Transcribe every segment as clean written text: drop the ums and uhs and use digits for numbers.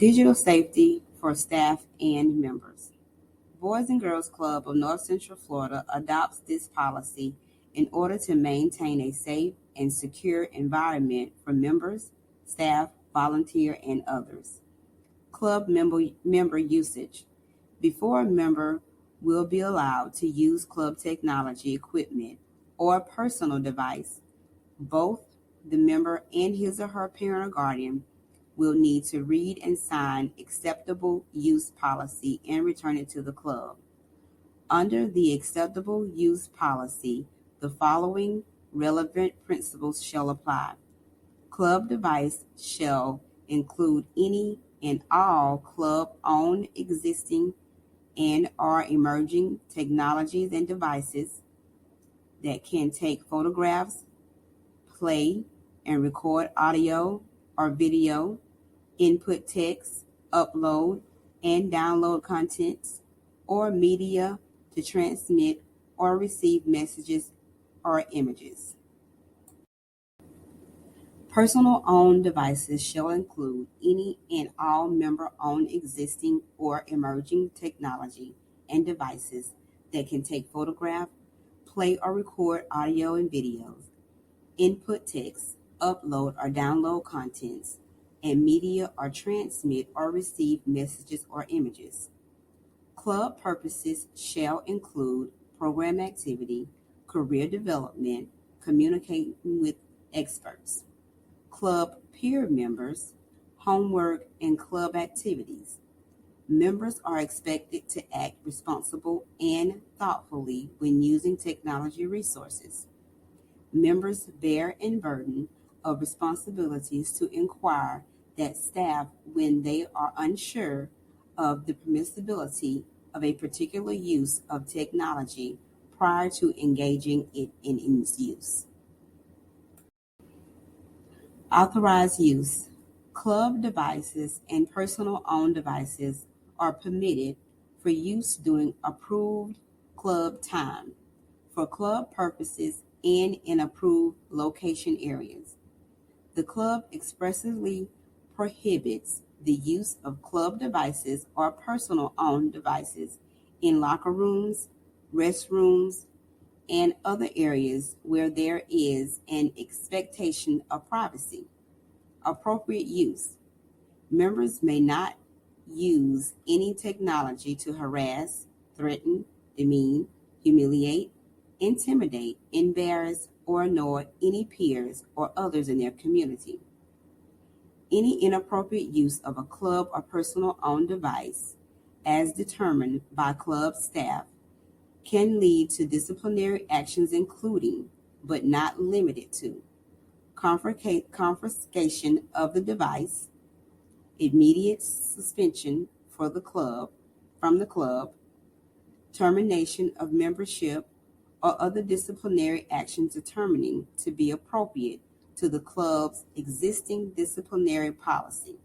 Digital safety for staff and members. Boys and Girls Club of North Central Florida adopts this policy in order to maintain a safe and secure environment for members, staff, volunteer, and others. Club member usage. Before a member will be allowed to use club technology equipment or personal device, both the member and his or her parent or guardian will need to read and sign acceptable use policy and return it to the club. Under the acceptable use policy, the following relevant principles shall apply. Club device shall include any and all club-owned existing and/or emerging technologies and devices that can take photographs, play and record audio or video, input text, upload and download contents, or media to transmit or receive messages or images. Personal owned devices shall include any and all member owned existing or emerging technology and devices that can take photograph, play or record audio and videos, input text, upload or download contents, and media or transmit or receive messages or images. Club purposes shall include program activity, career development, communicating with experts, club peer members, homework, and club activities. Members are expected to act responsible and thoughtfully when using technology resources. Members bear a burden of responsibilities to inquire that staff when they are unsure of the permissibility of a particular use of technology prior to engaging it in its use. Authorized use. Club devices and personal owned devices are permitted for use during approved club time, for club purposes, and in approved location areas. The club expressly prohibits the use of club devices or personal owned devices in locker rooms, restrooms, and other areas where there is an expectation of privacy. Appropriate use. Members may not use any technology to harass, threaten, demean, humiliate, intimidate, embarrass, or annoy any peers or others in their community. Any inappropriate use of a club or personal owned device, as determined by club staff, can lead to disciplinary actions including, but not limited to, confiscation of the device, immediate suspension from the club, termination of membership, or other disciplinary action determining to be appropriate to the club's existing disciplinary policy.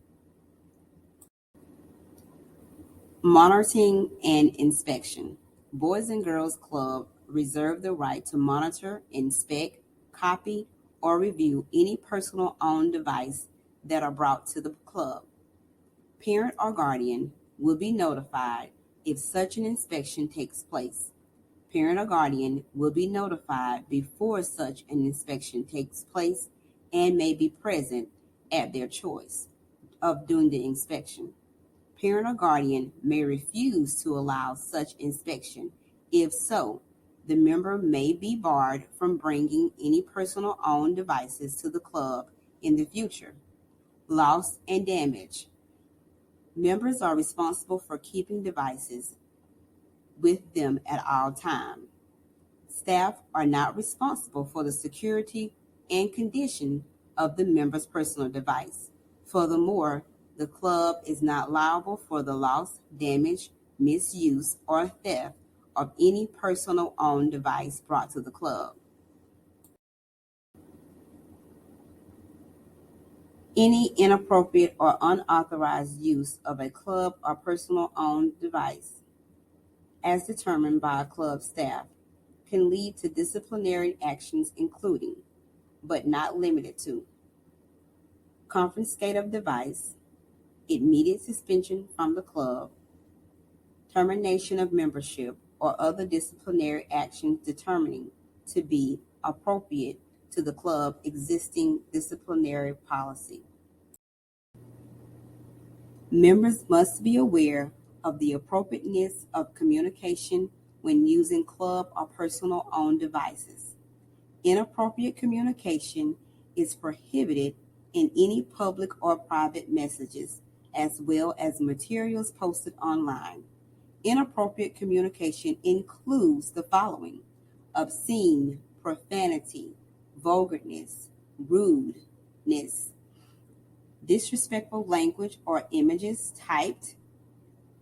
Monitoring and inspection. Boys and Girls Club reserve the right to monitor, inspect, copy, or review any personal owned device that are brought to the club. Parent or guardian will be notified if such an inspection takes place. Parent or guardian will be notified before such an inspection takes place and may be present at their choice of doing the inspection. Parent or guardian may refuse to allow such inspection. If so, the member may be barred from bringing any personal owned devices to the club in the future. Loss and damage. Members are responsible for keeping devices with them at all times. Staff are not responsible for the security and condition of the member's personal device. Furthermore, the club is not liable for the loss, damage, misuse, or theft of any personal owned device brought to the club. Any inappropriate or unauthorized use of a club or personal owned device, as determined by a club staff, can lead to disciplinary actions including, but not limited to, confiscate of device, immediate suspension from the club, termination of membership, or other disciplinary actions determining to be appropriate to the club existing disciplinary policy. Members must be aware of the appropriateness of communication when using club or personal owned devices. Inappropriate communication is prohibited in any public or private messages, as well as materials posted online. Inappropriate communication includes the following: obscene, profanity, vulgarness, rudeness, disrespectful language or images typed,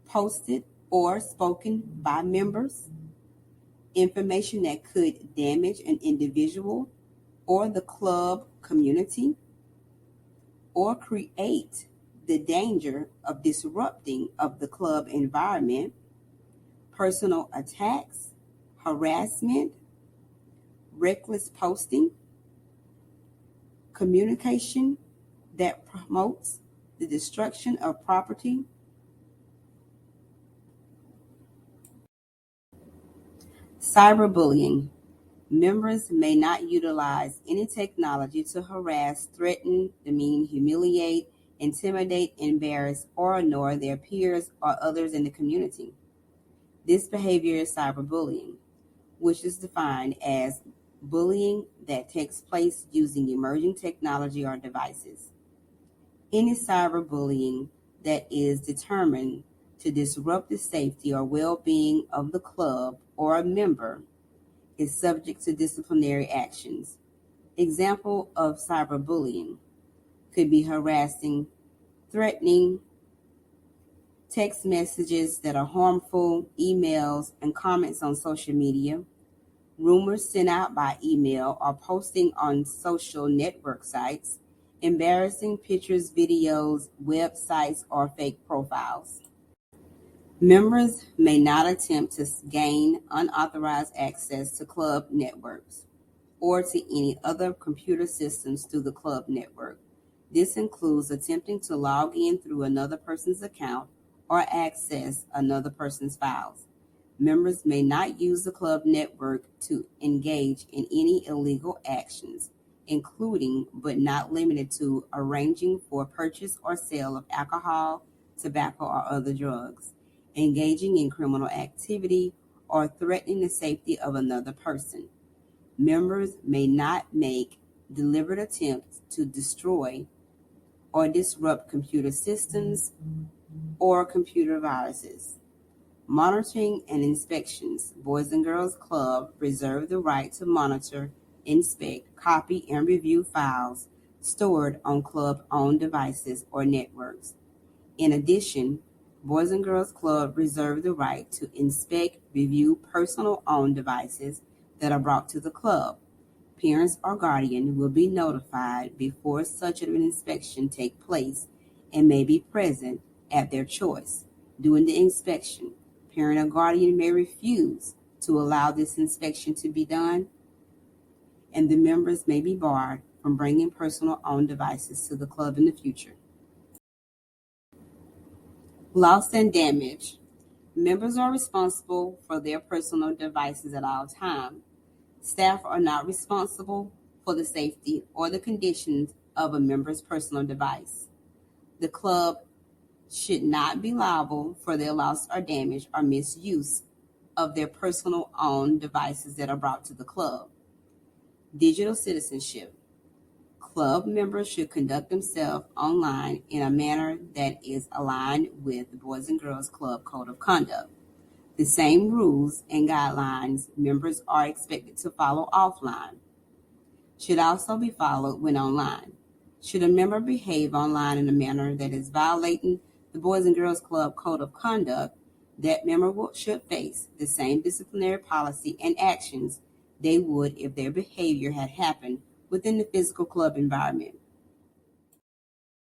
posted, or spoken by members, information that could damage an individual or the club community, or create the danger of disrupting of the club environment, personal attacks, harassment, reckless posting, communication that promotes the destruction of property, cyberbullying. Members may not utilize any technology to harass, threaten, demean, humiliate, intimidate, embarrass, or annoy their peers or others in the community. This behavior is cyberbullying, which is defined as bullying that takes place using emerging technology or devices. Any cyberbullying that is determined to disrupt the safety or well-being of the club or a member is subject to disciplinary actions. Example of cyberbullying could be harassing, threatening, text messages that are harmful, emails, and comments on social media, rumors sent out by email or posting on social network sites, embarrassing pictures, videos, websites, or fake profiles. Members may not attempt to gain unauthorized access to club networks or to any other computer systems through the club network. This includes attempting to log in through another person's account or access another person's files. Members may not use the club network to engage in any illegal actions, including but not limited to arranging for purchase or sale of alcohol, tobacco, or other drugs, engaging in criminal activity, or threatening the safety of another person. Members may not make deliberate attempts to destroy or disrupt computer systems or computer viruses. Monitoring and inspections. Boys and Girls Club reserve the right to monitor, inspect, copy, and review files stored on club-owned devices or networks. In addition, Boys and Girls Club reserve the right to inspect, review personal-owned devices that are brought to the club. Parents or guardian will be notified before such an inspection take place and may be present at their choice. During the inspection, parent or guardian may refuse to allow this inspection to be done, and the members may be barred from bringing personal owned devices to the club in the future. Loss and damage. Members are responsible for their personal devices at all times. Staff are not responsible for the safety or the conditions of a member's personal device. The club should not be liable for their loss or damage or misuse of their personal owned devices that are brought to the club. Digital citizenship. Club members should conduct themselves online in a manner that is aligned with the Boys and Girls Club Code of Conduct. The same rules and guidelines members are expected to follow offline should also be followed when online. Should a member behave online in a manner that is violating the Boys and Girls Club Code of Conduct, that member should face the same disciplinary policy and actions they would if their behavior had happened within the physical club environment.